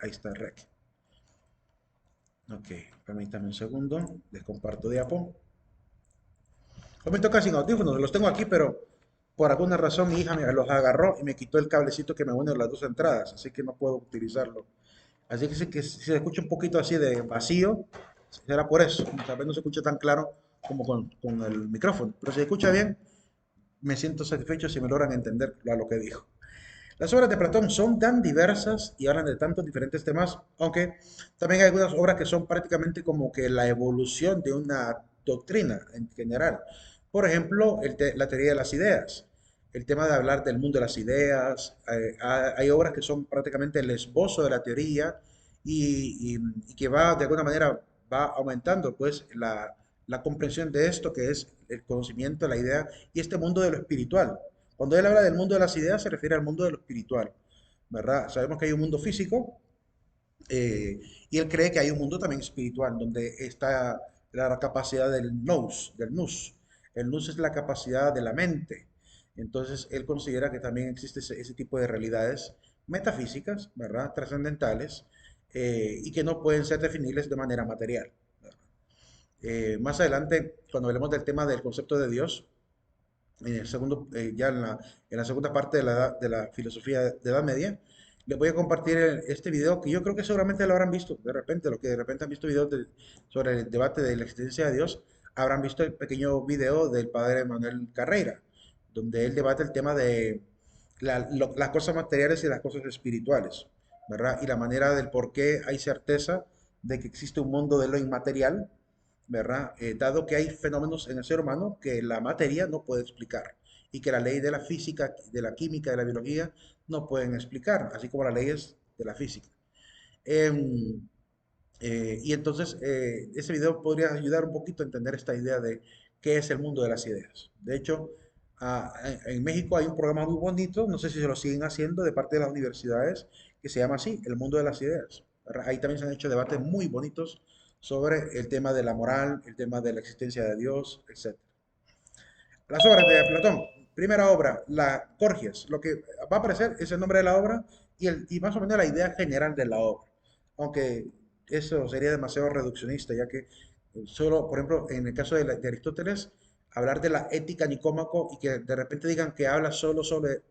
Ahí está, rec. Ok, permítame un segundo. Les comparto diapo. Yo me toca sin audífonos, los tengo aquí, pero por alguna razón mi hija me los agarró y me quitó el cablecito que me une las dos entradas, así que no puedo utilizarlo. Así que si se escucha un poquito así de vacío, será por eso. Tal vez no se escucha tan claro como con el micrófono, pero si se escucha bien, me siento satisfecho si me logran entender a lo que dijo. Las obras de Platón son tan diversas y hablan de tantos diferentes temas, aunque también hay algunas obras que son prácticamente como que la evolución de una doctrina en general. Por ejemplo, la teoría de las ideas, el tema de hablar del mundo de las ideas. Hay obras que son prácticamente el esbozo de la teoría y que va de alguna manera va aumentando pues la comprensión de esto que es el conocimiento, la idea y este mundo de lo espiritual. Cuando él habla del mundo de las ideas, se refiere al mundo de lo espiritual, ¿verdad? Sabemos que hay un mundo físico eh, y él cree que hay un mundo también espiritual, donde está la capacidad del nous. El nous es la capacidad de la mente. Entonces, él considera que también existe ese tipo de realidades metafísicas, ¿verdad? Trascendentales, y que no pueden ser definibles de manera material. Más adelante, cuando hablemos del tema del concepto de Dios, en el segundo, ya en la segunda parte de la filosofía de Edad Media, les voy a compartir este video que yo creo que seguramente lo habrán visto. De repente, lo que de repente han visto videos sobre el debate de la existencia de Dios, habrán visto el pequeño video del padre Manuel Carreira, donde él debate el tema de las cosas materiales y las cosas espirituales, ¿verdad? Y la manera del por qué hay certeza de que existe un mundo de lo inmaterial, ¿verdad? Dado que hay fenómenos en el ser humano que la materia no puede explicar y que la ley de la física, de la química, de la biología no pueden explicar, así como las leyes de la física. Em, y entonces ese video podría ayudar un poquito a entender esta idea de qué es el mundo de las ideas. De hecho, en México hay un programa muy bonito, no sé si se lo siguen haciendo de parte de las universidades, que se llama así, el mundo de las ideas. Ahí también se han hecho debates muy bonitos sobre el tema de la moral, el tema de la existencia de Dios, etc. Las obras de Platón. Primera obra, la Gorgias. Lo que va a aparecer es el nombre de la obra y más o menos la idea general de la obra. Aunque eso sería demasiado reduccionista, ya que solo, por ejemplo, en el caso de Aristóteles, hablar de la ética nicómaco y que de repente digan que habla solo sobre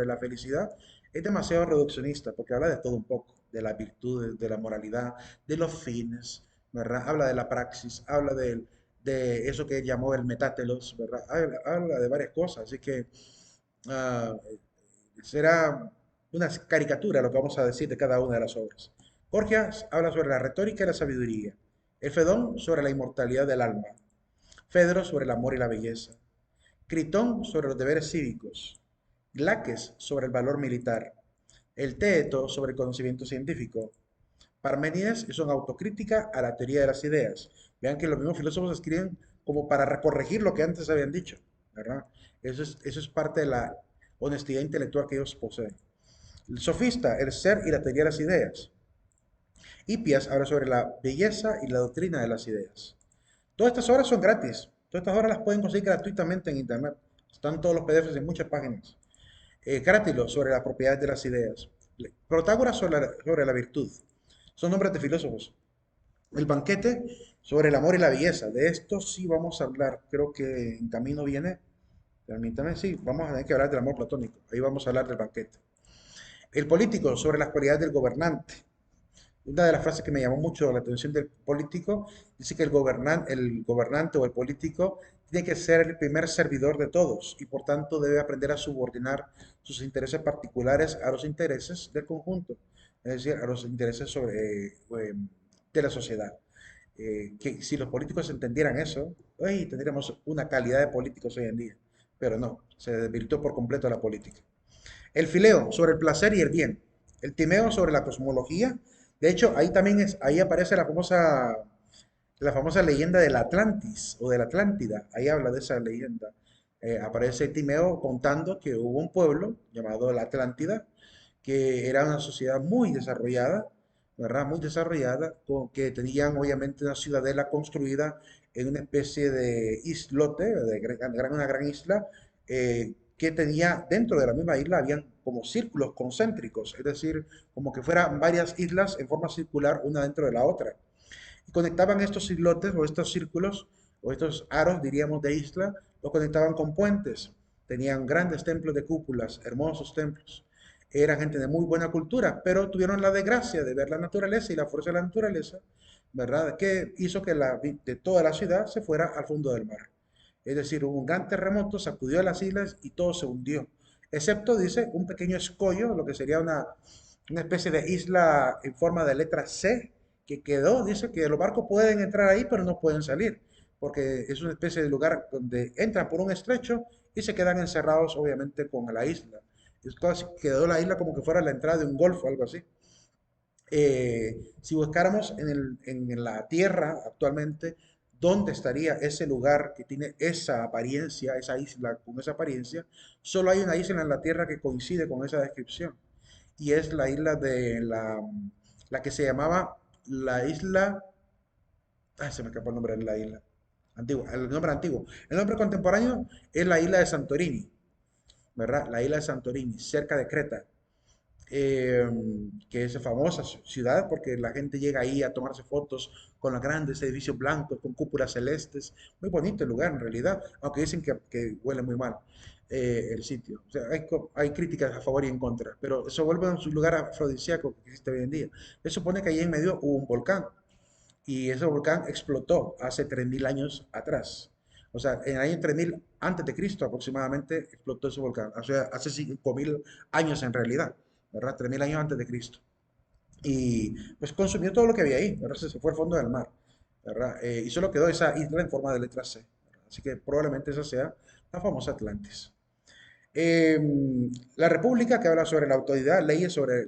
la felicidad, es demasiado reduccionista, porque habla de todo un poco, de las virtudes, de la moralidad, de los fines, ¿verdad? Habla de la praxis, habla de eso que llamó el metátelos, ¿verdad? Habla de varias cosas, así que ah, será una caricatura lo que vamos a decir de cada una de las obras. Gorgias habla sobre la retórica y la sabiduría, el Fedón sobre la inmortalidad del alma, Fedro sobre el amor y la belleza, Critón sobre los deberes cívicos, Laques sobre el valor militar, el Teeto sobre el conocimiento científico, Parménides es una autocrítica a la teoría de las ideas. Vean que los mismos filósofos escriben como para corregir lo que antes habían dicho, ¿verdad? Eso es parte de la honestidad intelectual que ellos poseen. El sofista, el ser y la teoría de las ideas. Hipias habla sobre la belleza y la doctrina de las ideas. Todas estas obras son gratis. Todas estas obras las pueden conseguir gratuitamente en internet. Están todos los PDFs en muchas páginas. Crátilo sobre las propiedades de las ideas. Protágoras sobre la virtud. Son nombres de filósofos. El banquete sobre el amor y la belleza. De esto sí vamos a hablar. Creo que en camino viene. Permítame, sí, vamos a tener que hablar del amor platónico. Ahí vamos a hablar del banquete. El político sobre las cualidades del gobernante. Una de las frases que me llamó mucho la atención del político dice que el gobernante o el político tiene que ser el primer servidor de todos y por tanto debe aprender a subordinar sus intereses particulares a los intereses del conjunto, es decir, a los intereses de la sociedad. Que si los políticos entendieran eso, hoy tendríamos una calidad de políticos hoy en día, pero no, se desvirtuó por completo la política. El fileo sobre el placer y el bien. El timeo sobre la cosmología. De hecho, ahí aparece la famosa leyenda del Atlantis o de la Atlántida. Ahí habla de esa leyenda. Aparece Timeo contando que hubo un pueblo llamado la Atlántida, que era una sociedad muy desarrollada, ¿verdad? Muy desarrollada, que tenían obviamente una ciudadela construida en una especie de islote, una gran isla, que tenía dentro de la misma isla, habían como círculos concéntricos, es decir, como que fueran varias islas en forma circular una dentro de la otra. Y conectaban estos islotes o estos círculos o estos aros, diríamos, de isla, los conectaban con puentes. Tenían grandes templos de cúpulas, hermosos templos. Eran gente de muy buena cultura, pero tuvieron la desgracia de ver la naturaleza y la fuerza de la naturaleza, ¿verdad? Que hizo que de toda la ciudad se fuera al fondo del mar. Es decir, hubo un gran terremoto, sacudió a las islas y todo se hundió. Excepto, dice, un pequeño escollo, lo que sería una especie de isla en forma de letra C, que quedó, dice que los barcos pueden entrar ahí, pero no pueden salir, porque es una especie de lugar donde entran por un estrecho y se quedan encerrados, obviamente, con la isla. Es casi, quedó la isla como que fuera la entrada de un golfo, algo así. Si buscáramos en la Tierra actualmente, ¿dónde estaría ese lugar que tiene esa apariencia, esa isla con esa apariencia? Solo hay una isla en la Tierra que coincide con esa descripción, y es la isla de la que se llamaba la isla, se me escapó el nombre de la isla, antiguo, el nombre antiguo. El nombre contemporáneo es la isla de Santorini, ¿verdad? La isla de Santorini, cerca de Creta, eh, que es famosa ciudad porque la gente llega ahí a tomarse fotos con los grandes edificios blancos, con cúpulas celestes. Muy bonito el lugar en realidad, aunque dicen que huele muy mal el sitio. O sea, hay críticas a favor y en contra, pero eso vuelve a un lugar afrodisíaco que existe hoy en día. Se supone que ahí en medio hubo un volcán y ese volcán explotó hace 3.000 años atrás. O sea, en el año 3000 antes de Cristo aproximadamente explotó ese volcán. O sea, hace 5000 años en realidad, ¿verdad? 3000 años antes de Cristo. Y pues consumió todo lo que había ahí, ¿verdad? Se fue al fondo del mar, ¿verdad? Y solo quedó esa isla en forma de letra C, ¿verdad? Así que probablemente esa sea la famosa Atlantis. Eh, la República, que habla sobre la autoridad, leyes sobre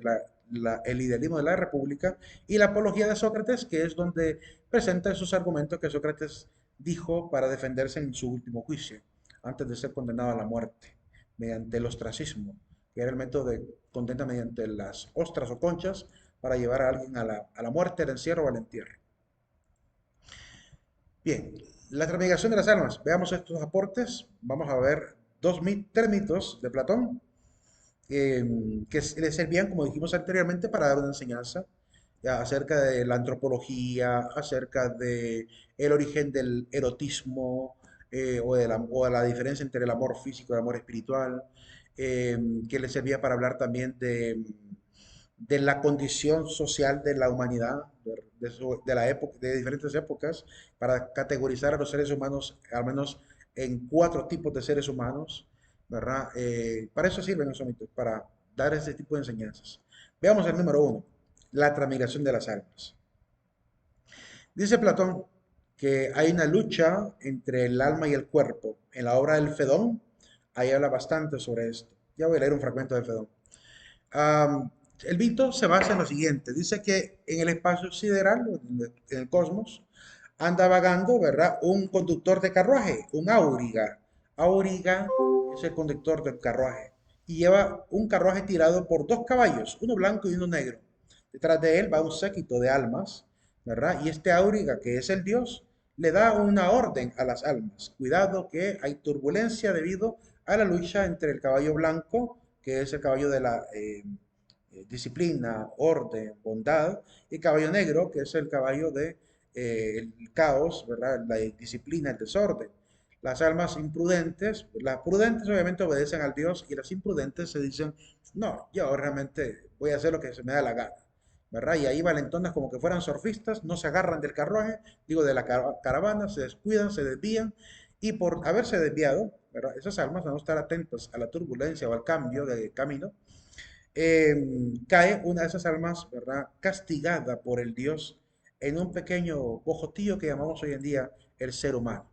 el idealismo de la República, y la apología de Sócrates, que es donde presenta esos argumentos que Sócrates dijo para defenderse en su último juicio, antes de ser condenado a la muerte, mediante el ostracismo, que era el método de condena mediante las ostras o conchas para llevar a alguien a la muerte, al encierro o al entierro. Bien, la transmigración de las almas. Veamos estos aportes. Vamos a ver tres mitos de Platón eh, que le servían, como dijimos anteriormente, para dar una enseñanza ya, acerca de la antropología, acerca de el origen del erotismo o de la diferencia entre el amor físico y el amor espiritual, eh, que le servía para hablar también de la condición social de la humanidad, de la época, de diferentes épocas, para categorizar a los seres humanos, al menos en cuatro tipos de seres humanos, ¿verdad? Para eso sirven esos mitos, para dar ese tipo de enseñanzas. Veamos el número uno, la transmigración de las almas. Dice Platón que hay una lucha entre el alma y el cuerpo. En la obra del Fedón, ahí habla bastante sobre esto. Ya voy a leer un fragmento del Fedón. Um, el mito se basa en lo siguiente. Dice que en el espacio sideral, en el cosmos, anda vagando, ¿verdad? Un conductor de carruaje, un auriga. Auriga es el conductor del carruaje. Y lleva un carruaje tirado por dos caballos, uno blanco y uno negro. Detrás de él va un séquito de almas, ¿verdad? Y este auriga, que es el dios, le da una orden a las almas. Cuidado que hay turbulencia debido a la lucha entre el caballo blanco, que es el caballo de la disciplina, orden, bondad, y caballo negro, que es el caballo de el caos, ¿verdad? La disciplina, el desorden. Las almas imprudentes, las prudentes obviamente obedecen al Dios y las imprudentes se dicen, no, yo realmente voy a hacer lo que se me da la gana, ¿verdad? Y ahí valentonas como que fueran surfistas, no se agarran del carruaje, digo, de la caravana, se descuidan, se desvían y por haberse desviado, ¿verdad? Esas almas van a estar atentas a la turbulencia o al cambio de camino, cae una de esas almas, ¿verdad? Castigada por el Dios en un pequeño bojotillo que llamamos hoy en día el ser humano.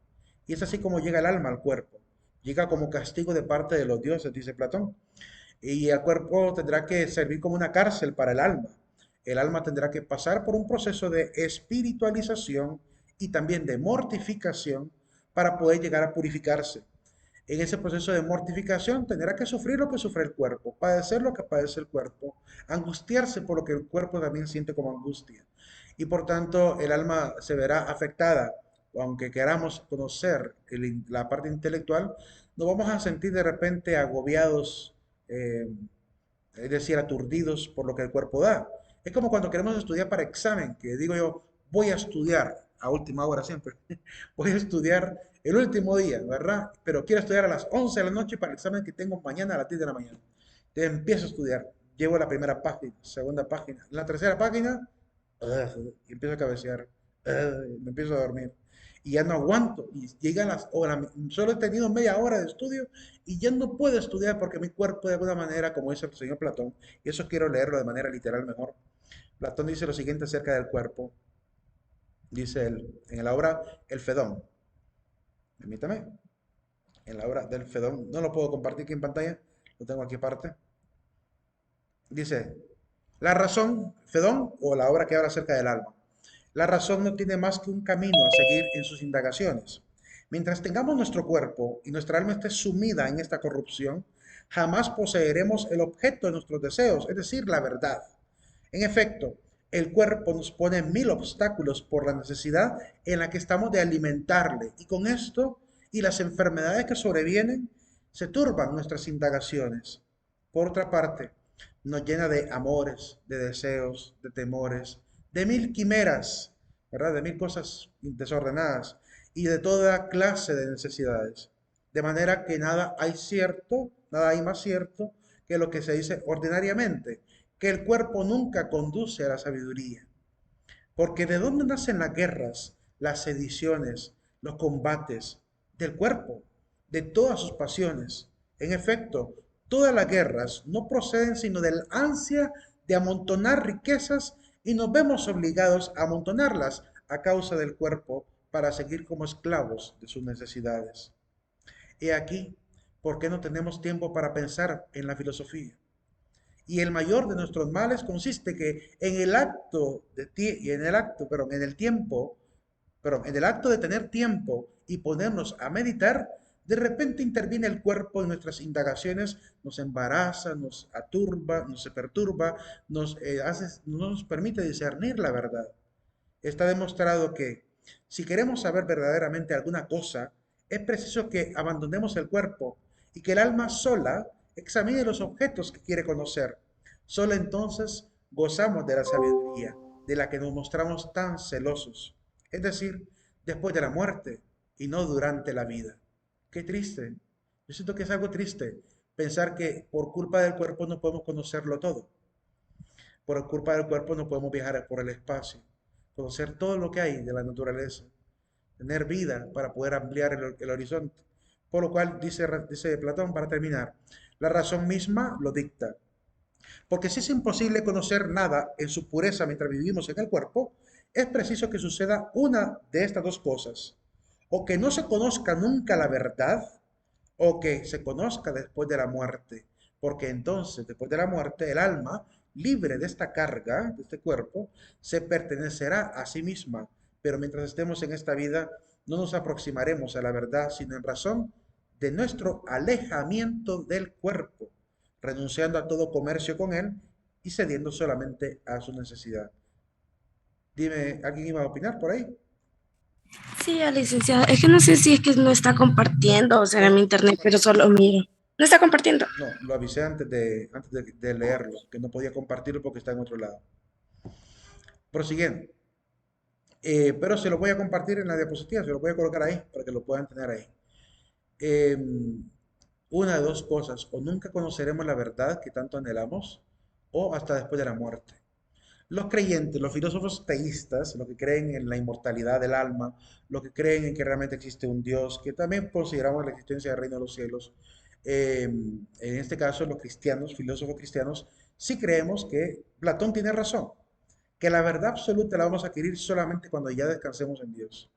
Y es así como llega el alma al cuerpo. Llega como castigo de parte de los dioses, dice Platón. Y el cuerpo tendrá que servir como una cárcel para el alma. El alma tendrá que pasar por un proceso de espiritualización y también de mortificación para poder llegar a purificarse. En ese proceso de mortificación tendrá que sufrir lo que sufre el cuerpo, padecer lo que padece el cuerpo, angustiarse por lo que el cuerpo también siente como angustia. Y por tanto el alma se verá afectada, aunque queramos conocer la parte intelectual, nos vamos a sentir de repente agobiados, eh, es decir, aturdidos por lo que el cuerpo da. Es como cuando queremos estudiar para examen, que digo yo, voy a estudiar a última hora siempre, voy a estudiar el último día, ¿verdad? Pero quiero estudiar a las 11 de la noche para el examen que tengo mañana a las 10 de la mañana. Entonces empiezo a estudiar, llevo la primera página, segunda página, la tercera página, y empiezo a cabecear, me empiezo a dormir. Y ya no aguanto, y llegan las horas, solo he tenido media hora de estudio y ya no puedo estudiar porque mi cuerpo de alguna manera, como dice el señor Platón, y eso quiero leerlo de manera literal mejor. Platón dice lo siguiente acerca del cuerpo, dice él, en la obra El Fedón, permítame, en la obra del Fedón, no lo puedo compartir aquí en pantalla, lo tengo aquí aparte, dice, la razón, Fedón, o la obra que habla acerca del alma, la razón no tiene más que un camino a seguir en sus indagaciones. Mientras tengamos nuestro cuerpo y nuestra alma esté sumida en esta corrupción, jamás poseeremos el objeto de nuestros deseos, es decir, la verdad. En efecto, el cuerpo nos pone mil obstáculos por la necesidad en la que estamos de alimentarle, y con esto y las enfermedades que sobrevienen, se turban nuestras indagaciones. Por otra parte, nos llena de amores, de deseos, de temores, de mil quimeras, ¿verdad? De mil cosas desordenadas y de toda clase de necesidades. De manera que nada hay cierto, nada hay más cierto que lo que se dice ordinariamente, que el cuerpo nunca conduce a la sabiduría. Porque ¿de dónde nacen las guerras, las sediciones, los combates? Del cuerpo, de todas sus pasiones. En efecto, todas las guerras no proceden sino del ansia de amontonar riquezas y nos vemos obligados a amontonarlas a causa del cuerpo para seguir como esclavos de sus necesidades. He aquí por qué no tenemos tiempo para pensar en la filosofía. Y el mayor de nuestros males consiste que en el acto de y en el acto, perdón, en el tiempo, perdón, en el acto de tener tiempo y ponernos a meditar, de repente interviene el cuerpo en nuestras indagaciones, nos embaraza, nos aturba, nos perturba, no nos permite discernir la verdad. Está demostrado que si queremos saber verdaderamente alguna cosa, es preciso que abandonemos el cuerpo y que el alma sola examine los objetos que quiere conocer. Solo entonces gozamos de la sabiduría de la que nos mostramos tan celosos, es decir, después de la muerte y no durante la vida. Qué triste. Yo siento que es algo triste pensar que por culpa del cuerpo no podemos conocerlo todo. Por culpa del cuerpo no podemos viajar por el espacio, conocer todo lo que hay de la naturaleza, tener vida para poder ampliar el horizonte. Por lo cual, dice Platón, para terminar, la razón misma lo dicta. Porque si es imposible conocer nada en su pureza mientras vivimos en el cuerpo, es preciso que suceda una de estas dos cosas. O que no se conozca nunca la verdad, o que se conozca después de la muerte. Porque entonces, después de la muerte, el alma, libre de esta carga, de este cuerpo, se pertenecerá a sí misma. Pero mientras estemos en esta vida, no nos aproximaremos a la verdad, sino en razón de nuestro alejamiento del cuerpo, renunciando a todo comercio con él y cediendo solamente a su necesidad. Dime, ¿alguien iba a opinar por ahí? Sí, licenciada, es que no sé si es que no está compartiendo, o sea, en mi No, internet, pero solo miro. No está compartiendo. no, lo avisé antes de leerlo, que no podía compartirlo porque está en otro lado. Prosiguiendo. Pero se lo voy a compartir en la diapositiva, se lo voy a colocar ahí para que lo puedan tener ahí. Eh, una de dos cosas, o nunca conoceremos la verdad que tanto anhelamos, o hasta después de la muerte. Los creyentes, los filósofos teístas, los que creen en la inmortalidad del alma, los que creen en que realmente existe un Dios, que también consideramos la existencia del reino de los cielos, en este caso los cristianos, filósofos cristianos, sí creemos que Platón tiene razón, que la verdad absoluta la vamos a adquirir solamente cuando ya descansemos en Dios.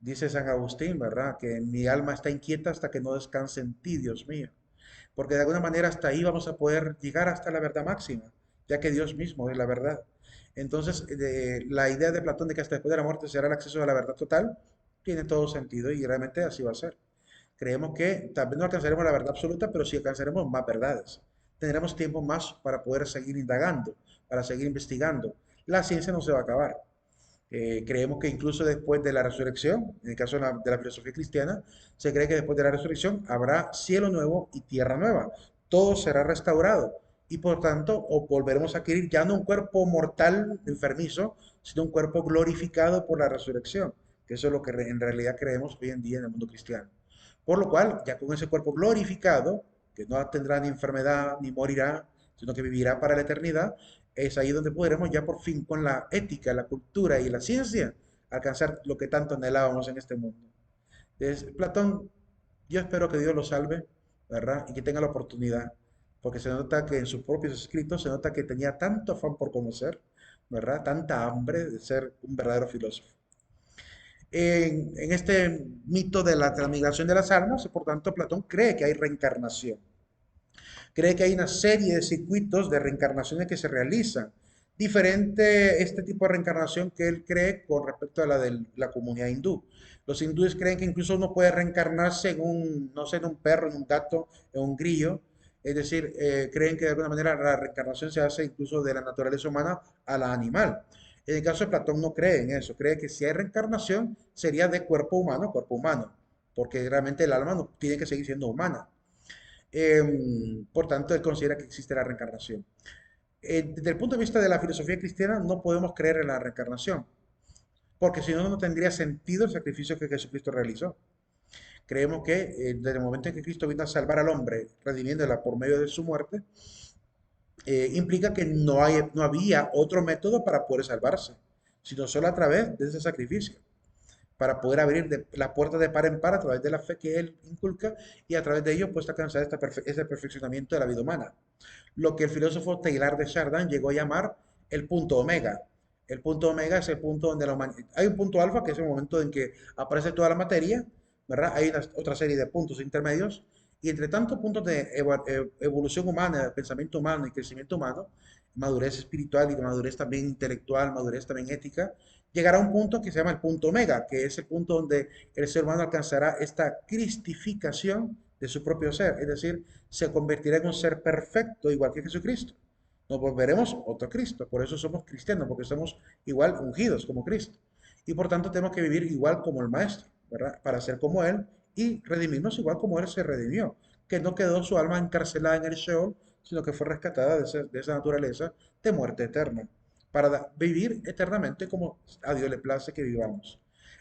Dice San Agustín, ¿verdad? Que mi alma está inquieta hasta que no descanse en ti, Dios mío. Porque de alguna manera hasta ahí vamos a poder llegar hasta la verdad máxima, ya que Dios mismo es la verdad. Entonces, la idea de Platón de que hasta después de la muerte será el acceso a la verdad total, tiene todo sentido y realmente así va a ser. Creemos que tal vez no alcanzaremos la verdad absoluta, pero sí alcanzaremos más verdades. Tendremos tiempo más para poder seguir indagando, para seguir investigando. La ciencia no se va a acabar. Creemos que incluso después de la resurrección, en el caso de la filosofía cristiana, se cree que después de la resurrección habrá cielo nuevo y tierra nueva. Todo será restaurado y por tanto volveremos a adquirir ya no un cuerpo mortal enfermizo, sino un cuerpo glorificado por la resurrección, que eso es lo que en realidad creemos hoy en día en el mundo cristiano. Por lo cual, ya con ese cuerpo glorificado, que no tendrá ni enfermedad ni morirá, sino que vivirá para la eternidad, es ahí donde podremos ya por fin con la ética, la cultura y la ciencia alcanzar lo que tanto anhelábamos en este mundo. Entonces, Platón, yo espero que Dios lo salve, ¿verdad? Y que tenga la oportunidad, porque se nota que en sus propios escritos se nota que tenía tanto afán por conocer, ¿verdad? Tanta hambre de ser un verdadero filósofo. En este mito de la transmigración de las almas, por tanto, Platón cree que hay reencarnación, cree que hay una serie de circuitos de reencarnaciones que se realizan. Diferente este tipo de reencarnación que él cree con respecto a la de la comunidad hindú. Los hindúes creen que incluso uno puede reencarnarse en un, no sé, en un perro, en un gato, en un grillo. Es decir, creen que de alguna manera la reencarnación se hace incluso de la naturaleza humana a la animal. En el caso de Platón no cree en eso, cree que si hay reencarnación sería de cuerpo humano, porque realmente el alma no tiene que seguir siendo humana. Por tanto, él considera que existe la reencarnación. Desde el punto de vista de la filosofía cristiana, no podemos creer en la reencarnación, porque si no, no tendría sentido el sacrificio que Jesucristo realizó. Creemos que desde el momento en que Cristo vino a salvar al hombre, redimiéndola por medio de su muerte, implica que no había otro método para poder salvarse, sino solo a través de ese sacrificio para poder abrir la puerta de par en par a través de la fe que Él inculca y a través de ello pues alcanzar ese perfeccionamiento de la vida humana. Lo que el filósofo Teilhard de Chardin llegó a llamar el punto omega. El punto omega es el punto donde la humanidad... Hay un punto alfa, que es el momento en que aparece toda la materia, ¿verdad? Hay otra serie de puntos intermedios, y entre tantos puntos de evolución humana, de pensamiento humano y crecimiento humano, madurez espiritual y madurez también intelectual, madurez también ética, llegará a un punto que se llama el punto omega, que es el punto donde el ser humano alcanzará esta cristificación de su propio ser, es decir, se convertirá en un ser perfecto igual que Jesucristo. Nos volveremos otro Cristo, por eso somos cristianos, porque somos igual ungidos como Cristo. Y por tanto tenemos que vivir igual como el Maestro, ¿verdad? Para ser como Él y redimirnos igual como Él se redimió, que no quedó su alma encarcelada en el Sheol, sino que fue rescatada de esa naturaleza de muerte eterna para vivir eternamente como a Dios le place que vivamos.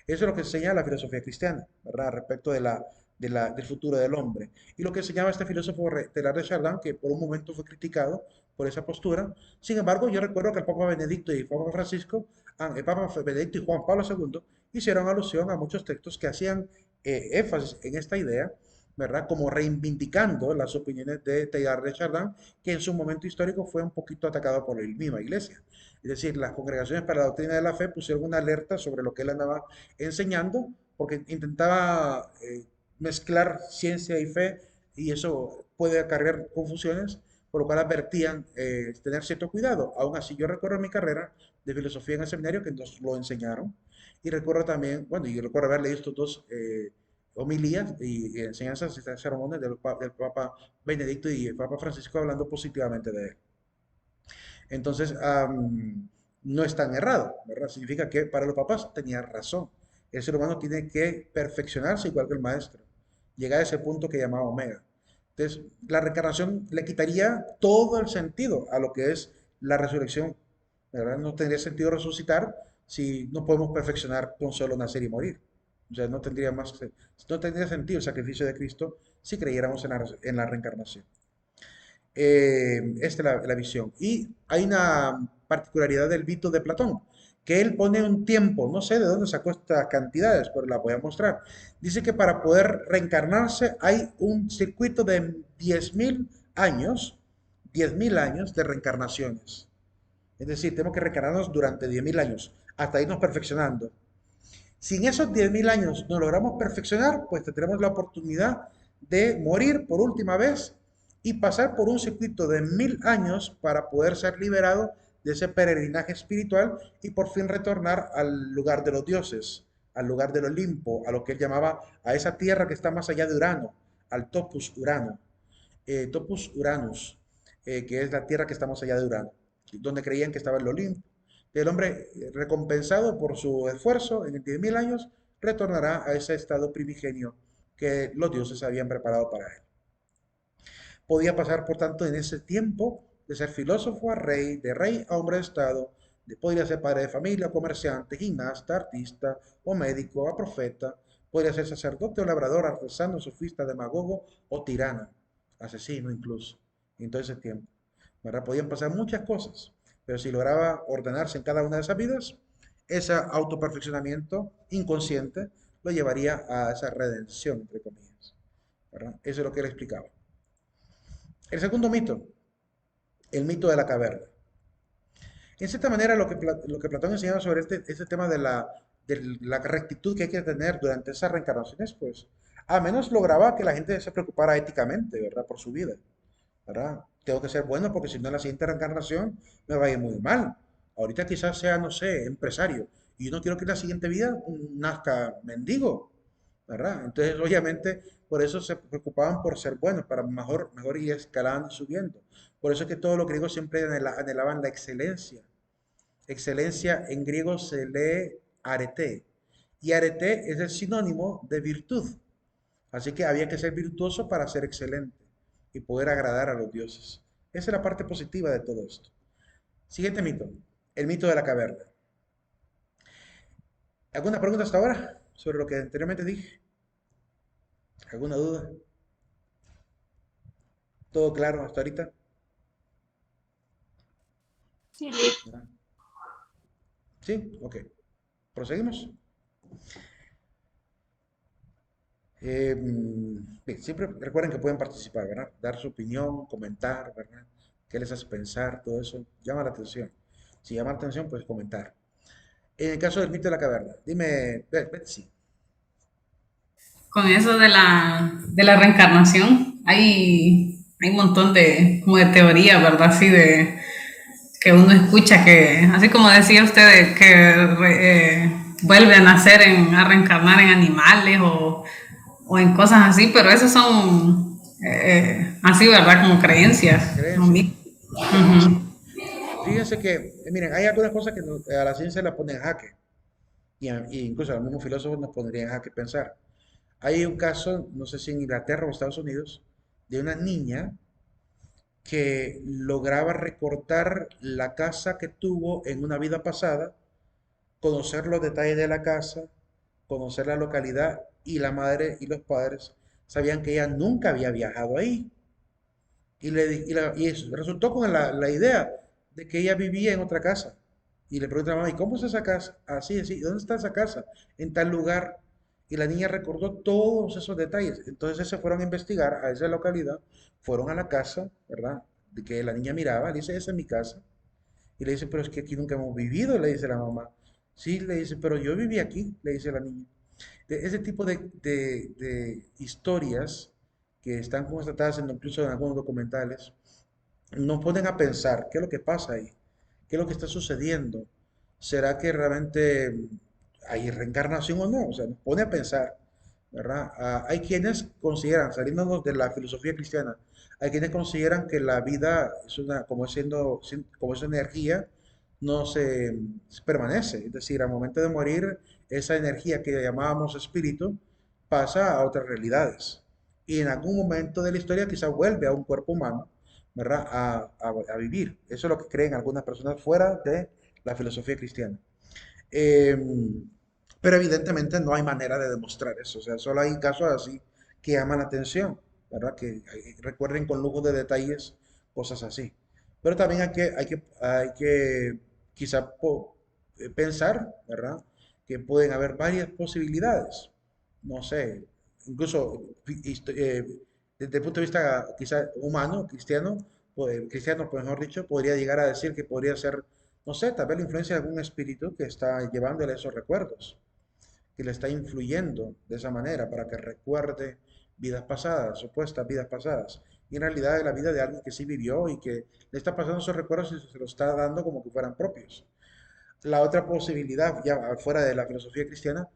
Eso es lo que enseña la filosofía cristiana, ¿verdad? Respecto del futuro del hombre. Y lo que enseñaba este filósofo Teilhard de Chardin, que por un momento fue criticado por esa postura. Sin embargo, yo recuerdo que el Papa Benedicto y el Papa Francisco, el Papa Benedicto y Juan Pablo II, hicieron alusión a muchos textos que hacían énfasis en esta idea, ¿verdad? Como reivindicando las opiniones de Teilhard de Chardin, que en su momento histórico fue un poquito atacado por la misma iglesia. Es decir, las congregaciones para la doctrina de la fe pusieron una alerta sobre lo que él andaba enseñando, porque intentaba mezclar ciencia y fe, y eso puede acarrear confusiones, por lo cual advertían tener cierto cuidado. Aún así, yo recuerdo mi carrera de filosofía en el seminario que nos lo enseñaron, y recuerdo también, bueno, y recuerdo haber leído estos dos homilías y enseñanzas y sermones del Papa Benedicto y el Papa Francisco hablando positivamente de él. Entonces, no es tan errado, ¿verdad? Significa que para los papás tenía razón. El ser humano tiene que perfeccionarse igual que el maestro, llegar a ese punto que llamaba omega. Entonces, la reencarnación le quitaría todo el sentido a lo que es la resurrección, ¿verdad? No tendría sentido resucitar si no podemos perfeccionar con solo nacer y morir. O sea, no tendría sentido el sacrificio de Cristo si creyéramos en la reencarnación. Esta es la visión. Y hay una particularidad del mito de Platón, que él pone un tiempo, no sé de dónde sacó estas cantidades, pero la voy a mostrar. Dice que para poder reencarnarse hay un circuito de 10.000 años, 10.000 años de reencarnaciones. Es decir, tenemos que reencarnarnos durante 10.000 años, hasta irnos perfeccionando. Si en esos 10.000 años no logramos perfeccionar, pues tendremos la oportunidad de morir por última vez y pasar por un circuito de 1.000 años para poder ser liberado de ese peregrinaje espiritual y por fin retornar al lugar de los dioses, al lugar del Olimpo, a lo que él llamaba, a esa tierra que está más allá de Urano, al Topus Urano, Topus Uranus, que es la tierra que está más allá de Urano, donde creían que estaba el Olimpo. El hombre recompensado por su esfuerzo en 10.000 años retornará a ese estado primigenio que los dioses habían preparado para él. Podía pasar, por tanto, en ese tiempo de ser filósofo a rey, de rey a hombre de estado, podría ser padre de familia, comerciante, gimnasta, artista o médico, a profeta, podría ser sacerdote o labrador, artesano, sofista, demagogo o tirano, asesino incluso, en todo ese tiempo. ¿Verdad? Podían pasar muchas cosas, pero si lograba ordenarse en cada una de esas vidas, ese autoperfeccionamiento inconsciente lo llevaría a esa redención, entre comillas. ¿Verdad? Eso es lo que él explicaba. El segundo mito, el mito de la caverna. En cierta manera, lo que Platón enseñaba sobre este tema de la rectitud que hay que tener durante esas reencarnaciones, pues, al menos lograba que la gente se preocupara éticamente, ¿verdad? Por su vida, ¿verdad? Tengo que ser bueno porque si no en la siguiente reencarnación me va a ir muy mal. Ahorita quizás sea, no sé, empresario, y yo no quiero que en la siguiente vida nazca mendigo, ¿verdad? Entonces, obviamente, por eso se preocupaban por ser buenos, para mejor ir escalando y subiendo. Por eso es que todos los griegos siempre anhelaban la excelencia. Excelencia en griego se lee arete, y arete es el sinónimo de virtud. Así que había que ser virtuoso para ser excelente y poder agradar a los dioses. Esa es la parte positiva de todo esto. Siguiente mito, el mito de la caverna. ¿Alguna pregunta hasta ahora sobre lo que anteriormente dije? ¿Alguna duda? ¿Todo claro hasta ahorita? Sí. ¿Sí? Ok. ¿Proseguimos? Bien, siempre recuerden que pueden participar, ¿verdad? Dar su opinión, comentar, ¿verdad? ¿Qué les hace pensar? Todo eso llama la atención. Si llama la atención, pues comentar. En el caso del mito de la caverna, dime, Betsy. Con eso de la reencarnación, hay un montón de, como de teorías, ¿verdad? Así de que uno escucha que, así como decía usted, que vuelve a nacer, a reencarnar en animales o en cosas así, pero esos son así, ¿verdad? Como creencias. Creencias. Ujú. Fíjense que, miren, hay algunas cosas que a la ciencia la ponen en jaque. Y incluso a los mismos filósofos nos pondrían en jaque pensar. Hay un caso, no sé si en Inglaterra o Estados Unidos, de una niña que lograba recortar la casa que tuvo en una vida pasada, conocer los detalles de la casa, conocer la localidad, y la madre y los padres sabían que ella nunca había viajado ahí. Resultó con la idea de que ella vivía en otra casa. Y le pregunta a la mamá, ¿y cómo es esa casa? Así, así, ¿dónde está esa casa? En tal lugar. Y la niña recordó todos esos detalles. Entonces se fueron a investigar a esa localidad, fueron a la casa, ¿verdad? De que la niña miraba, le dice, esa es mi casa. Y le dice, pero es que aquí nunca hemos vivido, le dice la mamá. Sí, le dice, pero yo viví aquí, le dice la niña. Ese tipo de historias que están constatadas incluso en algunos documentales, nos ponen a pensar qué es lo que pasa ahí, qué es lo que está sucediendo. ¿Será que realmente hay reencarnación o no? O sea, nos pone a pensar, ¿verdad? Hay quienes consideran, saliéndonos de la filosofía cristiana, hay quienes consideran que la vida es una, como es energía, no se permanece. Es decir, al momento de morir, esa energía que llamábamos espíritu pasa a otras realidades. Y en algún momento de la historia quizá vuelve a un cuerpo humano, ¿verdad? A vivir. Eso es lo que creen algunas personas fuera de la filosofía cristiana. Eh, pero evidentemente no hay manera de demostrar eso. O sea, solo hay casos así que llaman la atención, ¿verdad? Que recuerden con lujo de detalles cosas así. Pero también hay que quizá pensar, ¿verdad? Que pueden haber varias posibilidades. No sé, incluso desde el punto de vista quizá humano, cristiano, cristiano, pues mejor dicho, podría llegar a decir que podría ser, no sé, tal vez la influencia de algún espíritu que está llevándole esos recuerdos, que le está influyendo de esa manera para que recuerde vidas pasadas, supuestas vidas pasadas. Y en realidad es la vida de alguien que sí vivió y que le está pasando esos recuerdos y se los está dando como que fueran propios. La otra posibilidad, ya fuera de la filosofía cristiana,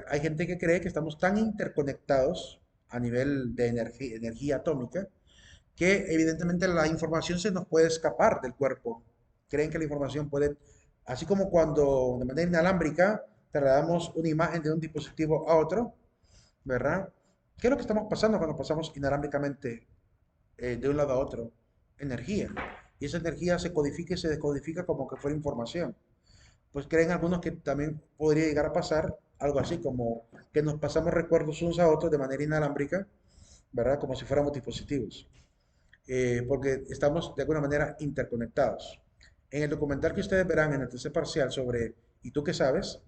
hay gente que cree que estamos tan interconectados a nivel de energía atómica que evidentemente la información se nos puede escapar del cuerpo. Creen que la información puede Así como cuando de manera inalámbrica trasladamos una imagen de un dispositivo a otro, ¿verdad? ¿Qué es lo que estamos pasando cuando pasamos inalámbricamente de un lado a otro? Energía. Y esa energía se codifica y se descodifica como que fuera información. Pues creen algunos que también podría llegar a pasar algo así como que nos pasamos recuerdos unos a otros de manera inalámbrica, ¿verdad? Como si fuéramos dispositivos, porque estamos de alguna manera interconectados. En el documental que ustedes verán en el tercer parcial sobre ¿y tú qué sabes?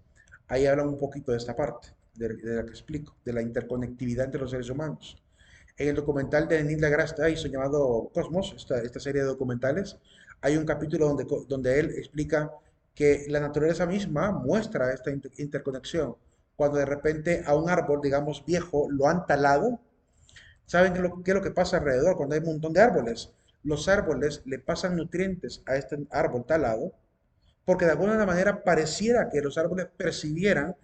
Ahí hablan un poquito de esta parte, de la que explico, de la interconectividad entre los seres humanos. En el documental de Neil deGrasse Tyson llamado Cosmos, esta serie de documentales, hay un capítulo donde él explica que la naturaleza misma muestra esta interconexión. Cuando de repente a un árbol, digamos viejo, lo han talado. ¿Saben qué es lo que pasa alrededor cuando hay un montón de árboles? Los árboles le pasan nutrientes a este árbol talado porque de alguna manera pareciera que los árboles percibieran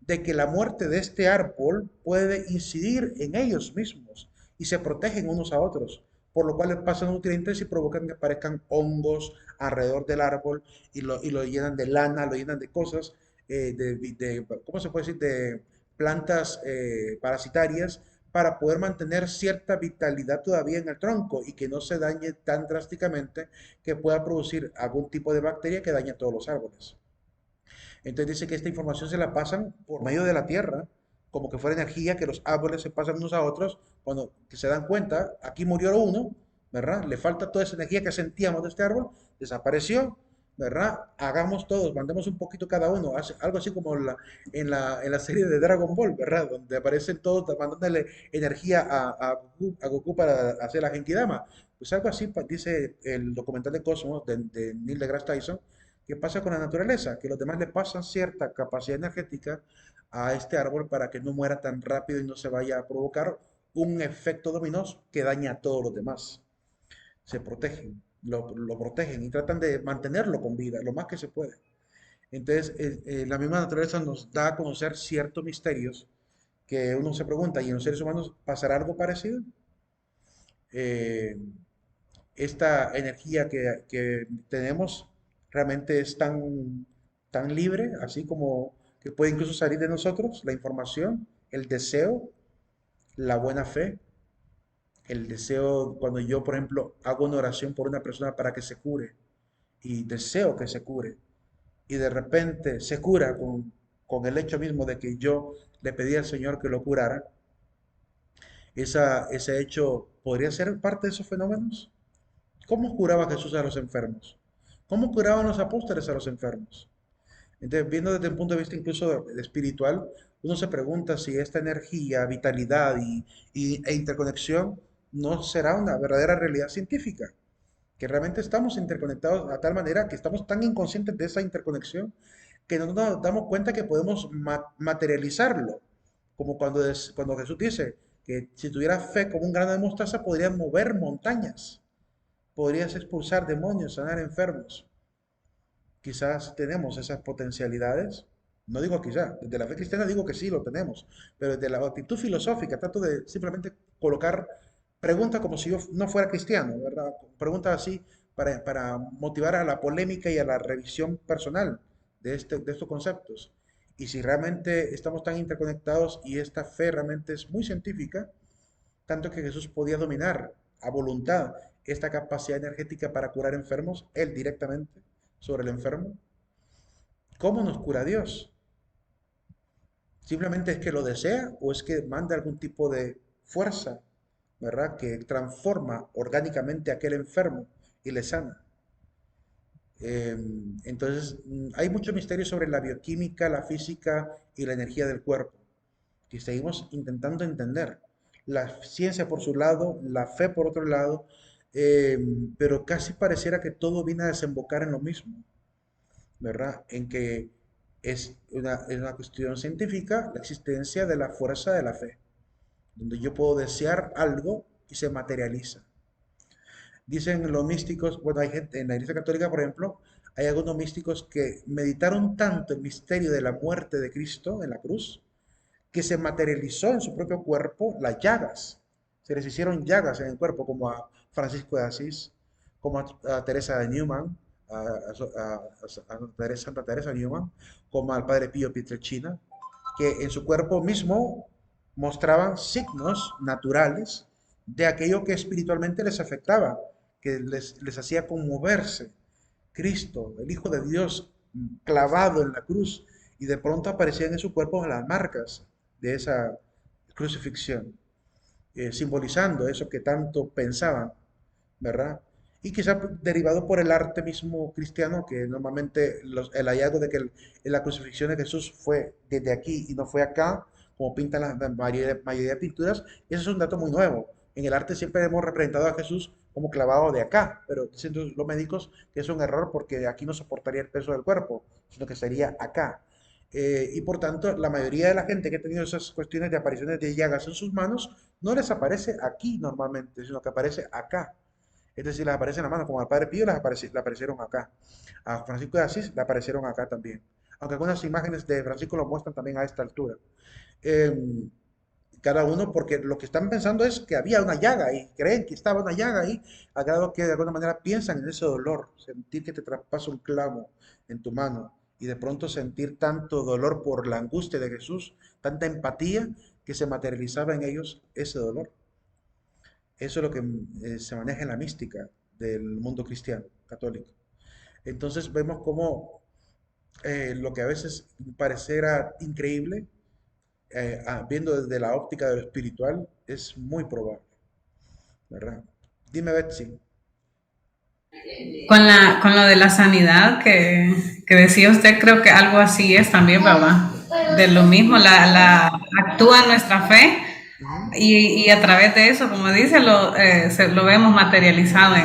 de que la muerte de este árbol puede incidir en ellos mismos y se protegen unos a otros, por lo cual les pasan nutrientes y provocan que aparezcan hongos alrededor del árbol y lo llenan de lana, lo llenan de cosas, ¿cómo se puede decir?, de plantas parasitarias para poder mantener cierta vitalidad todavía en el tronco y que no se dañe tan drásticamente que pueda producir algún tipo de bacteria que dañe a todos los árboles. Entonces dice que esta información se la pasan por medio de la tierra, como que fuera energía que los árboles se pasan unos a otros, cuando que se dan cuenta, aquí murió uno, ¿verdad? Le falta toda esa energía que sentíamos de este árbol, desapareció, ¿verdad? Hagamos todos, mandemos un poquito cada uno, algo así como en la serie de Dragon Ball, ¿verdad? Donde aparecen todos mandándole energía a Goku para hacer la Genkidama. Pues algo así dice el documental de Cosmos de Neil deGrasse Tyson, que pasa con la naturaleza, que los demás le pasan cierta capacidad energética a este árbol para que no muera tan rápido y no se vaya a provocar un efecto dominó que daña a todos los demás. Se protegen, lo protegen y tratan de mantenerlo con vida lo más que se puede. Entonces, la misma naturaleza nos da a conocer ciertos misterios que uno se pregunta, ¿y en los seres humanos pasará algo parecido? Eh, esta energía que tenemos realmente es tan libre, así como que puede incluso salir de nosotros la información, el deseo, la buena fe, el deseo cuando yo, por ejemplo, hago una oración por una persona para que se cure y deseo que se cure y de repente se cura con el hecho mismo de que yo le pedí al Señor que lo curara, ese hecho podría ser parte de esos fenómenos. ¿Cómo curaba Jesús a los enfermos? ¿Cómo curaban los apóstoles a los enfermos? Entonces, viendo desde un punto de vista incluso espiritual, uno se pregunta si esta energía, vitalidad e interconexión no será una verdadera realidad científica, que realmente estamos interconectados a tal manera que estamos tan inconscientes de esa interconexión que no nos damos cuenta que podemos materializarlo, como cuando Jesús dice que si tuvieras fe como un grano de mostaza podrías mover montañas, podrías expulsar demonios, sanar enfermos. Quizás tenemos esas potencialidades. No digo quizás, desde la fe cristiana digo que sí lo tenemos, pero desde la actitud filosófica trato de simplemente colocar preguntas como si yo no fuera cristiano, ¿verdad? Preguntas así para motivar a la polémica y a la revisión personal de estos conceptos. Y si realmente estamos tan interconectados y esta fe realmente es muy científica, tanto que Jesús podía dominar a voluntad esta capacidad energética para curar enfermos, él directamente sobre el enfermo. ¿Cómo nos cura Dios? ¿Simplemente es que lo desea o es que manda algún tipo de fuerza, ¿verdad? Que transforma orgánicamente a aquel enfermo y le sana. Eh, entonces, hay mucho misterio sobre la bioquímica, la física y la energía del cuerpo, que seguimos intentando entender. La ciencia por su lado, la fe por otro lado, eh, pero casi pareciera que todo viene a desembocar en lo mismo, ¿verdad? En que es una cuestión científica la existencia de la fuerza de la fe, donde yo puedo desear algo y se materializa. Dicen los místicos, bueno, hay gente en la Iglesia Católica, por ejemplo, hay algunos místicos que meditaron tanto el misterio de la muerte de Cristo en la cruz, que se materializó en su propio cuerpo las llagas. Se les hicieron llagas en el cuerpo, como a Francisco de Asís, como a Teresa de Newman, Santa Teresa Newman, como al Padre Pío Pietrelcina, que en su cuerpo mismo mostraban signos naturales de aquello que espiritualmente les afectaba, que les hacía conmoverse. Cristo, el Hijo de Dios, clavado en la cruz, y de pronto aparecían en su cuerpo las marcas de esa crucifixión, simbolizando eso que tanto pensaban, ¿verdad? Y quizá derivado por el arte mismo cristiano, que normalmente el hallazgo de que la crucifixión de Jesús fue desde aquí y no fue acá, como pintan la mayoría de pinturas, y eso es un dato muy nuevo. En el arte siempre hemos representado a Jesús como clavado de acá, pero dicen los médicos que es un error porque de aquí no soportaría el peso del cuerpo, sino que sería acá. Y por tanto, la mayoría de la gente que ha tenido esas cuestiones de apariciones de llagas en sus manos, no les aparece aquí normalmente, sino que aparece acá. Es decir, les aparece en la mano, como al Padre Pío le aparecieron acá. A Francisco de Asís le aparecieron acá también. Aunque algunas imágenes de Francisco lo muestran también a esta altura. Eh, Cada uno, porque lo que están pensando es que había una llaga y creen que estaba una llaga ahí, a grado que de alguna manera piensan en ese dolor, sentir que te traspasa un clavo en tu mano y de pronto sentir tanto dolor por la angustia de Jesús, tanta empatía que se materializaba en ellos ese dolor. Eso es lo que se maneja en la mística del mundo cristiano, católico. Entonces vemos cómo lo que a veces pareciera increíble, viendo desde la óptica de lo espiritual, es muy probable, ¿verdad? Dime, Betsy. Con lo de la sanidad que decía usted, creo que algo así es también, ¿verdad? De lo mismo, actúa nuestra fe Ujú. y a través de eso, como dice, lo vemos materializado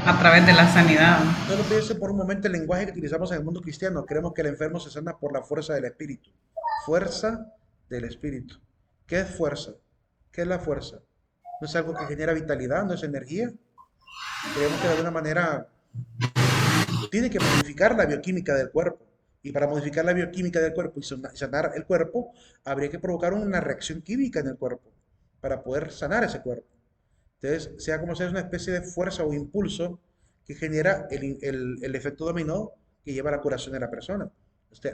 a través de la sanidad. Solo piense por un momento el lenguaje que utilizamos en el mundo cristiano. Creemos que el enfermo se sana por la fuerza del espíritu. Fuerza del espíritu. ¿Qué es fuerza? ¿Qué es la fuerza? ¿No es algo que genera vitalidad? ¿No es energía? Creemos que de alguna manera tiene que modificar la bioquímica del cuerpo. Y para modificar la bioquímica del cuerpo y sanar el cuerpo, habría que provocar una reacción química en el cuerpo para poder sanar ese cuerpo. Entonces, sea como sea, es una especie de fuerza o impulso que genera el efecto dominó que lleva a la curación de la persona.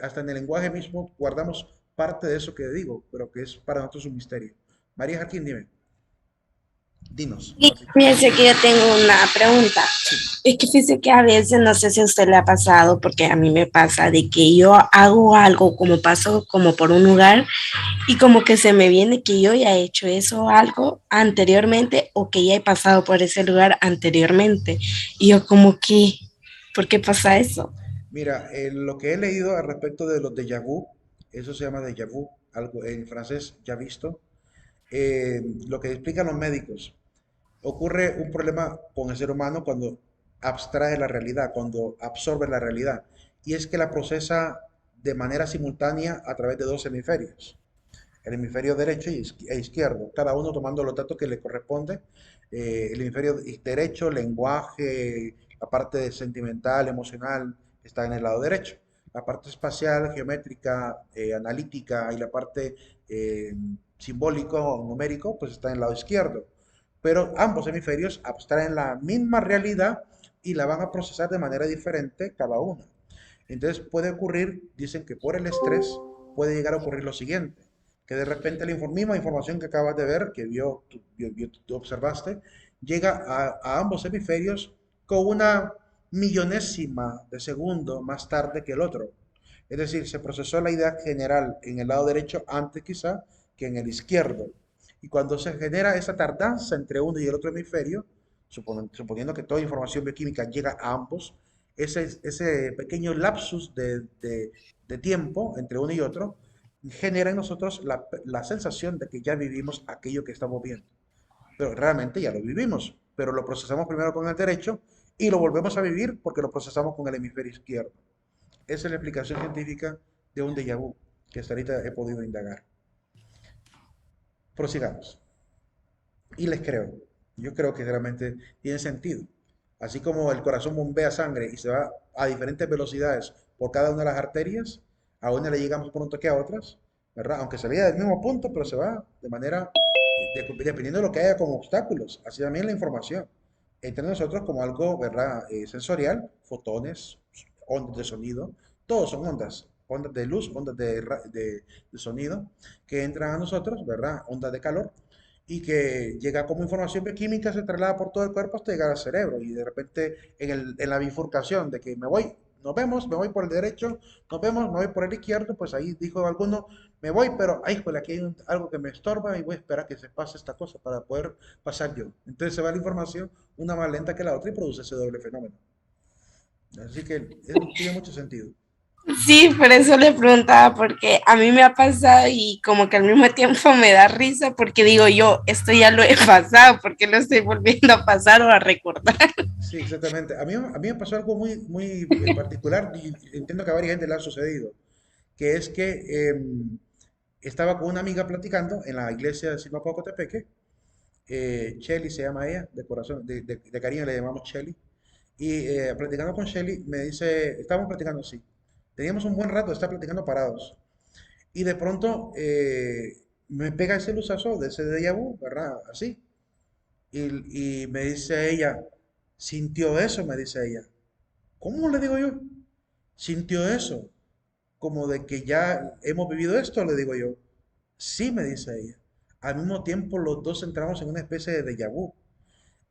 Hasta en el lenguaje mismo guardamos parte de eso que digo, pero que es para nosotros un misterio. María Jarquín, dime, dinos, Y más bien. fíjense que yo tengo una pregunta. Sí. Es que fíjese que a veces, no sé si a usted le ha pasado, porque a mí me pasa de que yo hago algo como paso como por un lugar y como que se me viene que yo ya he hecho eso algo anteriormente o que ya he pasado por ese lugar anteriormente. Y yo como que, ¿por qué pasa eso? Mira, lo que he leído al respecto de los déjà vu, eso se llama déjà vu, algo en francés ya visto, lo que explican los médicos, ocurre un problema con el ser humano cuando abstrae la realidad, cuando absorbe la realidad, y es que la procesa de manera simultánea a través de dos hemisferios, el hemisferio derecho e izquierdo, cada uno tomando los datos que le corresponde. El hemisferio derecho, lenguaje, la parte sentimental, emocional, está en el lado derecho. La parte espacial, geométrica, analítica y la parte eh, simbólico o numérico, pues está en el lado izquierdo. Pero ambos hemisferios abstraen la misma realidad y la van a procesar de manera diferente cada uno. Entonces puede ocurrir, dicen que por el estrés puede llegar a ocurrir lo siguiente, que de repente la misma información que acabas de ver, que tú observaste, llega a ambos hemisferios con una millonésima de segundo más tarde que el otro. Es decir, se procesó la idea general en el lado derecho antes quizá que en el izquierdo. Y cuando se genera esa tardanza entre uno y el otro hemisferio, suponiendo que toda información bioquímica llega a ambos, ese pequeño lapsus de tiempo entre uno y otro genera en nosotros la sensación de que ya vivimos aquello que estamos viendo. Pero realmente ya lo vivimos, pero lo procesamos primero con el derecho y lo volvemos a vivir porque lo procesamos con el hemisferio izquierdo. Esa es la explicación científica de un déjà vu que hasta ahorita he podido indagar. Prosigamos. Y les creo. Yo creo que realmente tiene sentido. Así como el corazón bombea sangre y se va a diferentes velocidades por cada una de las arterias, a una le llegamos pronto que a otras, ¿verdad? Aunque se vaya del mismo punto, pero se va de manera, dependiendo de lo que haya como obstáculos. Así también la información. Entre nosotros como algo, ¿verdad? Sensorial, fotones, ondas de sonido, todos son ondas, ondas de luz, ondas de sonido que entran a nosotros, ¿verdad? Ondas de calor y que llega como información bioquímica, se traslada por todo el cuerpo hasta llegar al cerebro y de repente en la bifurcación de que me voy, nos vemos, me voy por el derecho, nos vemos, me voy por el izquierdo, pues ahí dijo alguno, me voy, pero ay, pues aquí hay algo que me estorba y voy a esperar que se pase esta cosa para poder pasar yo. Entonces se va la información una más lenta que la otra y produce ese doble fenómeno. Así que tiene mucho sentido. Sí, por eso le preguntaba, porque a mí me ha pasado y como que al mismo tiempo me da risa porque digo yo, esto ya lo he pasado, porque lo estoy volviendo a pasar o a recordar. Sí, exactamente. A mí me pasó algo muy, muy particular y entiendo que a varias gente le ha sucedido, que es que estaba con una amiga platicando en la iglesia de Simapoco, Tepeque. Shelly se llama ella, de corazón, de cariño le llamamos Shelly. Y platicando con Shelly, me dice, estábamos platicando así. Teníamos un buen rato de estar platicando parados. Y de pronto me pega ese luzazo de ese déjà vu, ¿verdad? Así. Y me dice ella, sintió eso, me dice ella. ¿Cómo le digo yo? Sintió eso, como de que ya hemos vivido esto, le digo yo. Sí, me dice ella. Al mismo tiempo los dos entramos en una especie de déjà vu.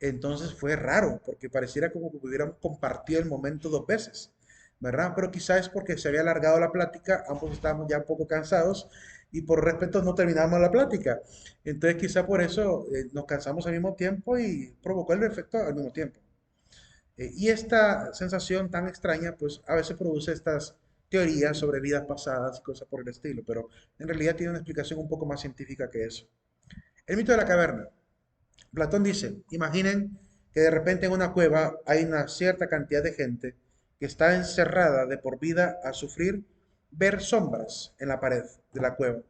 Entonces fue raro, porque pareciera como que hubiéramos compartido el momento dos veces, ¿verdad? Pero quizás es porque se había alargado la plática, ambos estábamos ya un poco cansados y por respeto no terminamos la plática. Entonces quizá por eso nos cansamos al mismo tiempo y provocó el efecto al mismo tiempo. Y esta sensación tan extraña, pues a veces produce estas teorías sobre vidas pasadas y cosas por el estilo, pero en realidad tiene una explicación un poco más científica que eso. El mito de la caverna. Platón dice, imaginen que de repente en una cueva hay una cierta cantidad de gente que está encerrada de por vida a sufrir ver sombras en la pared de la cueva.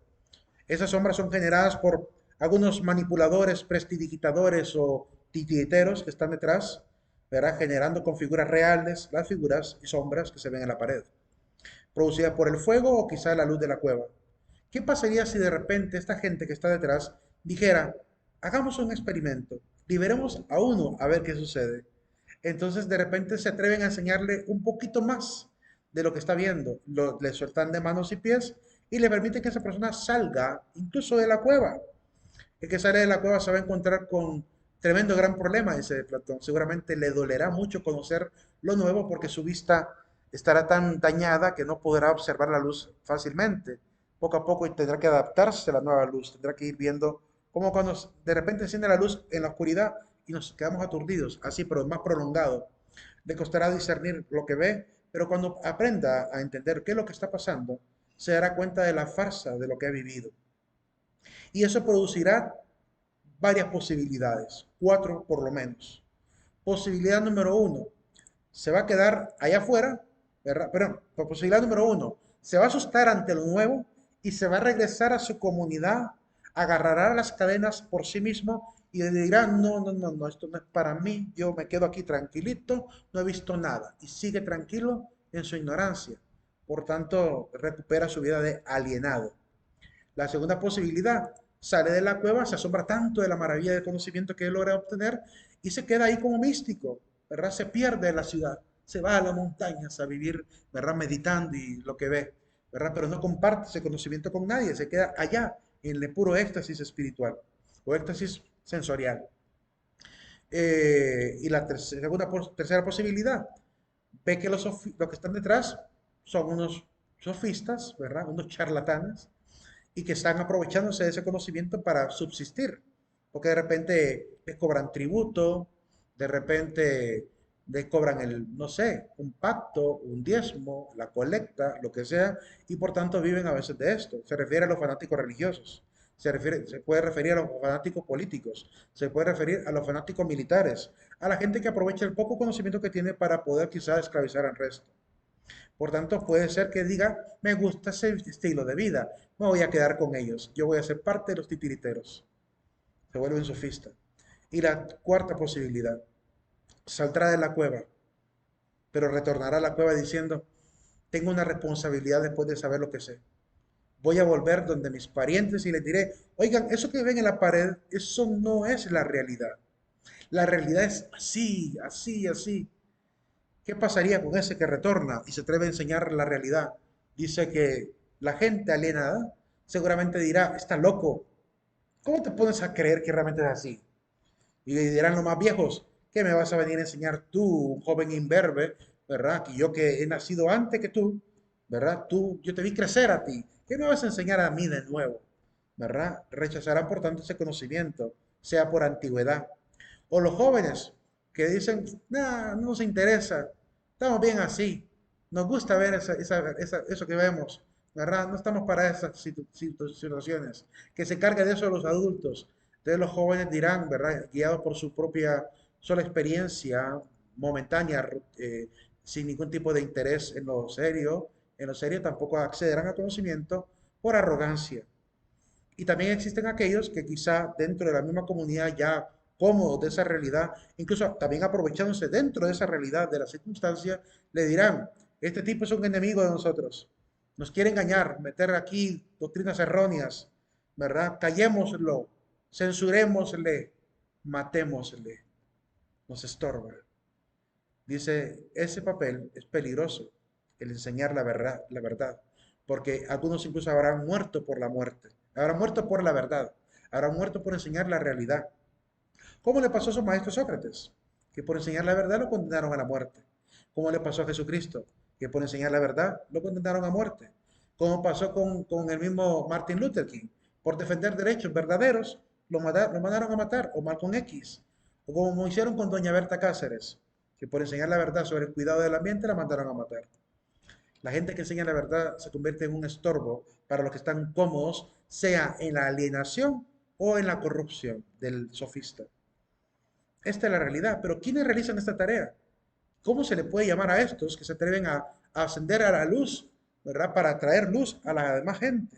Esas sombras son generadas por algunos manipuladores, prestidigitadores o titiriteros que están detrás, ¿verdad? Generando con figuras reales las figuras y sombras que se ven en la pared, producidas por el fuego o quizá la luz de la cueva. ¿Qué pasaría si de repente esta gente que está detrás dijera, hagamos un experimento, liberemos a uno a ver qué sucede? Entonces de repente se atreven a enseñarle un poquito más de lo que está viendo, le sueltan de manos y pies y le permiten que esa persona salga incluso de la cueva. El que sale de la cueva se va a encontrar con tremendo gran problema, dice Platón. Seguramente le dolerá mucho conocer lo nuevo porque su vista estará tan dañada que no podrá observar la luz fácilmente. Poco a poco tendrá que adaptarse a la nueva luz, tendrá que ir viendo como cuando de repente enciende la luz en la oscuridad y nos quedamos aturdidos, así, pero más prolongado. Le costará discernir lo que ve, pero cuando aprenda a entender qué es lo que está pasando, se dará cuenta de la farsa de lo que ha vivido. Y eso producirá varias posibilidades, cuatro por lo menos. Posibilidad número uno, se va a quedar allá afuera, ¿verdad? Perdón, posibilidad número uno, se va a asustar ante lo nuevo y se va a regresar a su comunidad, agarrará las cadenas por sí mismo y le dirá, no, no, no, no, esto no es para mí, yo me quedo aquí tranquilito, no he visto nada y sigue tranquilo en su ignorancia. Por tanto, recupera su vida de alienado. La segunda posibilidad, sale de la cueva, se asombra tanto de la maravilla del conocimiento que él logra obtener y se queda ahí como místico, ¿verdad? Se pierde en la ciudad, se va a las montañas a vivir, ¿verdad? Meditando y lo que ve, ¿verdad? Pero no comparte ese conocimiento con nadie, se queda allá en el puro éxtasis espiritual o éxtasis sensorial. Y la tercera posibilidad, ve que los que están detrás son unos sofistas, ¿verdad? Unos charlatanes y que están aprovechándose de ese conocimiento para subsistir, porque de repente les cobran tributo, de repente les cobran no sé, un pacto, un diezmo, la colecta, lo que sea, y por tanto viven a veces de esto. Se refiere a los fanáticos religiosos, se puede referir a los fanáticos políticos, se puede referir a los fanáticos militares, a la gente que aprovecha el poco conocimiento que tiene para poder quizás esclavizar al resto. Por tanto, puede ser que diga, me gusta ese estilo de vida, me voy a quedar con ellos, yo voy a ser parte de los titiriteros. Se vuelve un sofista. Y la cuarta posibilidad, saldrá de la cueva, pero retornará a la cueva diciendo, tengo una responsabilidad después de saber lo que sé. Voy a volver donde mis parientes y les diré, oigan, eso que ven en la pared, eso no es la realidad. La realidad es así, así, así. ¿Qué pasaría con ese que retorna y se atreve a enseñar la realidad? Dice que la gente alienada seguramente dirá, está loco, ¿cómo te pones a creer que realmente es así? Y le dirán los más viejos, ¿qué me vas a venir a enseñar tú, un joven imberbe, ¿verdad? Que yo que he nacido antes que tú, ¿verdad? Yo te vi crecer a ti, ¿qué me vas a enseñar a mí de nuevo? ¿Verdad? Rechazarán por tanto ese conocimiento, sea por antigüedad. O los jóvenes que dicen, nah, no nos interesa, estamos bien así, nos gusta ver eso que vemos, ¿verdad? No estamos para esas situaciones. Que se cargue de eso los adultos. Entonces los jóvenes dirán, ¿verdad? Guiados por su propia sola experiencia momentánea, sin ningún tipo de interés en lo serio tampoco accederán al conocimiento por arrogancia. Y también existen aquellos que quizá dentro de la misma comunidad ya cómodos de esa realidad, incluso también aprovechándose dentro de esa realidad, de la circunstancia, le dirán, este tipo es un enemigo de nosotros, nos quiere engañar, meter aquí doctrinas erróneas, ¿verdad? Callémoslo, censurémosle, matémosle, nos estorba. Dice, ese papel es peligroso, el enseñar la verdad, porque algunos incluso habrán muerto por la muerte, habrán muerto por la verdad, habrán muerto por enseñar la realidad. ¿Cómo le pasó a su maestro Sócrates? Que por enseñar la verdad lo condenaron a la muerte. ¿Cómo le pasó a Jesucristo? Que por enseñar la verdad lo condenaron a muerte. ¿Cómo pasó con el mismo Martin Luther King? Por defender derechos verdaderos lo mandaron a matar, o Malcolm X. O como hicieron con doña Berta Cáceres, que por enseñar la verdad sobre el cuidado del ambiente la mandaron a matar. La gente que enseña la verdad se convierte en un estorbo para los que están cómodos, sea en la alienación o en la corrupción del sofista. Esta es la realidad, pero ¿quiénes realizan esta tarea? ¿Cómo se le puede llamar a estos que se atreven a ascender a la luz, ¿verdad? Para traer luz a la demás gente.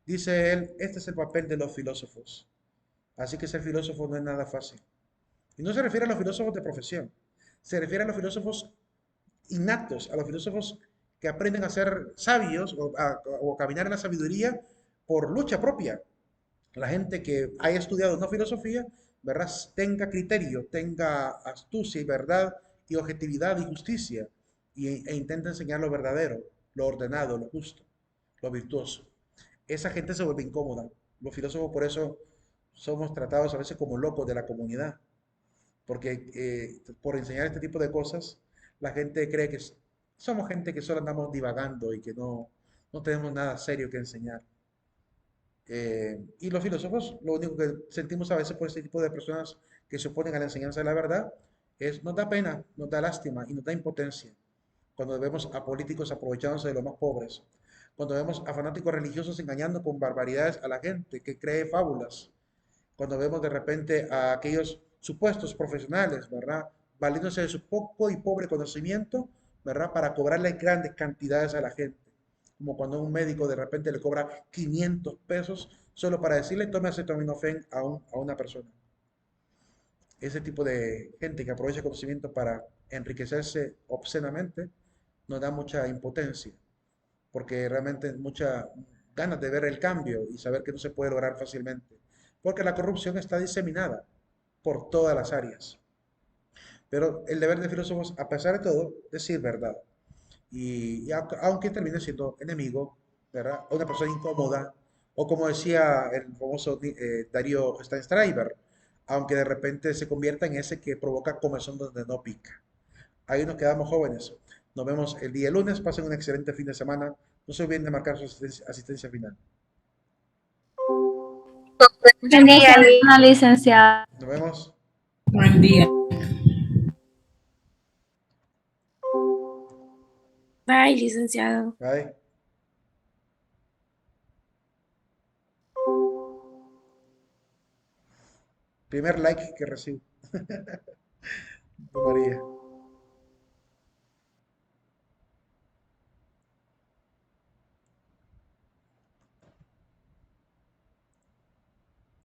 Dice él, este es el papel de los filósofos. Así que ser filósofo no es nada fácil. Y no se refiere a los filósofos de profesión, se refiere a los filósofos innatos, a los filósofos que aprenden a ser sabios o a caminar en la sabiduría por lucha propia. La gente que haya estudiado una filosofía, ¿verdad? Tenga criterio, tenga astucia y verdad y objetividad y justicia e intenta enseñar lo verdadero, lo ordenado, lo justo, lo virtuoso. Esa gente se vuelve incómoda. Los filósofos por eso somos tratados a veces como locos de la comunidad, porque por enseñar este tipo de cosas, la gente cree que somos gente que solo andamos divagando y que no tenemos nada serio que enseñar. Y los filósofos, lo único que sentimos a veces por este tipo de personas que se oponen a la enseñanza de la verdad, nos da pena, nos da lástima y nos da impotencia. Cuando vemos a políticos aprovechándose de los más pobres, cuando vemos a fanáticos religiosos engañando con barbaridades a la gente que cree fábulas, cuando vemos de repente a aquellos supuestos profesionales, ¿verdad? Valiéndose de su poco y pobre conocimiento, ¿verdad? Para cobrarle grandes cantidades a la gente. Como cuando un médico de repente le cobra 500 pesos solo para decirle tome acetaminofén a una persona. Ese tipo de gente que aprovecha el conocimiento para enriquecerse obscenamente nos da mucha impotencia, porque realmente muchas ganas de ver el cambio y saber que no se puede lograr fácilmente, porque la corrupción está diseminada por todas las áreas. Pero el deber de filósofos, a pesar de todo, es decir verdad. Y aunque termine siendo enemigo, ¿verdad? O una persona incómoda, o como decía el famoso Darío Steinstreiber, aunque de repente se convierta en ese que provoca comezón donde no pica. Ahí nos quedamos jóvenes. Nos vemos el día lunes. Pasen un excelente fin de semana. No se olviden de marcar su asistencia final. Buen Buena día, semana, licenciada. Nos vemos. Buen día. bye, licenciado. Bye. Primer like que recibo. María.